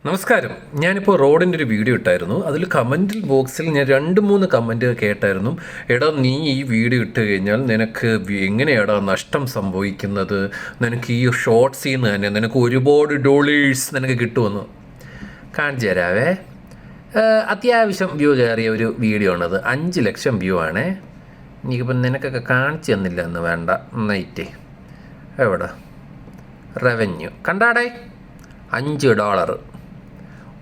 നമസ്കാരം. ഞാനിപ്പോൾ റോഡിൻ്റെ ഒരു വീഡിയോ ഇട്ടായിരുന്നു. അതിൽ കമൻറ്റിൽ ബോക്സിൽ ഞാൻ 2-3 കമൻറ്റ് കേട്ടായിരുന്നു. എടാ, നീ ഈ വീഡിയോ ഇട്ട് കഴിഞ്ഞാൽ നിനക്ക് എങ്ങനെയാടാ നഷ്ടം സംഭവിക്കുന്നത്, നിനക്ക് ഈ ഷോർട്സിൽ നിന്ന് തന്നെ നിനക്ക് ഒരുപാട് ഡോളേഴ്സ് നിനക്ക് കിട്ടുമെന്ന് കാണിച്ചു തരാവേ. അത്യാവശ്യം വ്യൂ കയറിയ ഒരു വീഡിയോ ആണത്. 5 ലക്ഷം വ്യൂ ആണേ. എനിക്കിപ്പം നിനക്കൊക്കെ കാണിച്ചു തന്നില്ല എന്ന് വേണ്ട. നൈറ്റ് എവിടെ റവന്യൂ കണ്ടാടേ, $5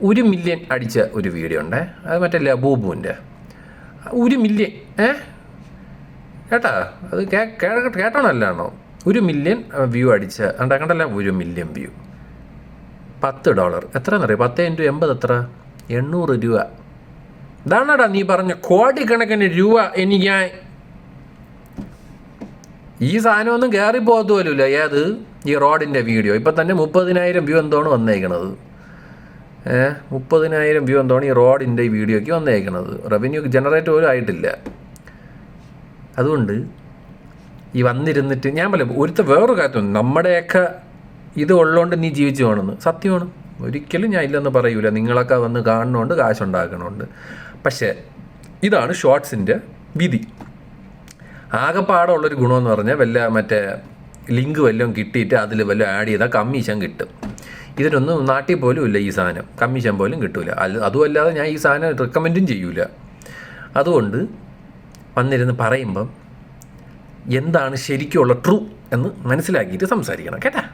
1 മില്യൺ അടിച്ച ഒരു വീഡിയോ ഉണ്ടേ. അത് മറ്റേ ലബൂബുവിൻ്റെ 1 മില്യൺ കേട്ടാ. അത് കേട്ടോണല്ലാണോ? 1 മില്യൺ വ്യൂ അടിച്ച കണ്ടല്ല, 1 മില്യൺ വ്യൂ. $10 എത്രയെന്നറിയാം? 10 × 80 എത്ര? 800 രൂപ. ഇതാണടാ നീ പറഞ്ഞ കോടിക്കണക്കിന് രൂപ. എനിക്ക് ഈ സാധനമൊന്നും കയറി പോകത്തുമല്ലോ. ഏത് ഈ റോഡിൻ്റെ വീഡിയോ ഇപ്പം തന്നെ 30,000 വ്യൂ എന്തോണ് വന്നേക്കണത്. 30,000 വ്യൂ എന്തോണ് ഈ റോഡിൻ്റെ ഈ വീഡിയോയ്ക്ക് വന്നേക്കണത്. റവന്യൂ ജനറേറ്റ് പോലും ആയിട്ടില്ല. അതുകൊണ്ട് ഈ വന്നിരുന്നിട്ട് ഞാൻ പറയാം, വേറൊരു കാര്യം, നമ്മുടെയൊക്കെ ഇത് ഉള്ളതുകൊണ്ട് നീ ജീവിച്ചു പോകണമെന്ന് സത്യമാണ്. ഒരിക്കലും ഞാൻ ഇല്ലെന്ന് പറയൂല. നിങ്ങളൊക്കെ വന്ന് കാണുന്നുണ്ട്, കാശുണ്ടാക്കണമുണ്ട്. പക്ഷേ ഇതാണ് ഷോർട്സിൻ്റെ വിധി. ആകെപ്പാടുള്ളൊരു ഗുണമെന്ന് പറഞ്ഞാൽ മറ്റേ ലിങ്ക് വല്ലതും കിട്ടിയിട്ട് അതിൽ വല്ലതും ആഡ് ചെയ്താൽ കമ്മീഷൻ കിട്ടും. ഇതിനൊന്നും നാട്ടിൽ പോലും ഇല്ല ഈ സാധനം. കമ്മീഷൻ പോലും കിട്ടില്ല. അതുമല്ലാതെ ഞാൻ ഈ സാധനം റെക്കമെൻഡും ചെയ്യൂല. അതുകൊണ്ട് വന്നിരുന്ന് പറയുമ്പം എന്താണ് ശരിക്കുള്ള ട്രൂ എന്ന് മനസ്സിലാക്കിയിട്ട് സംസാരിക്കണം കേട്ടാ.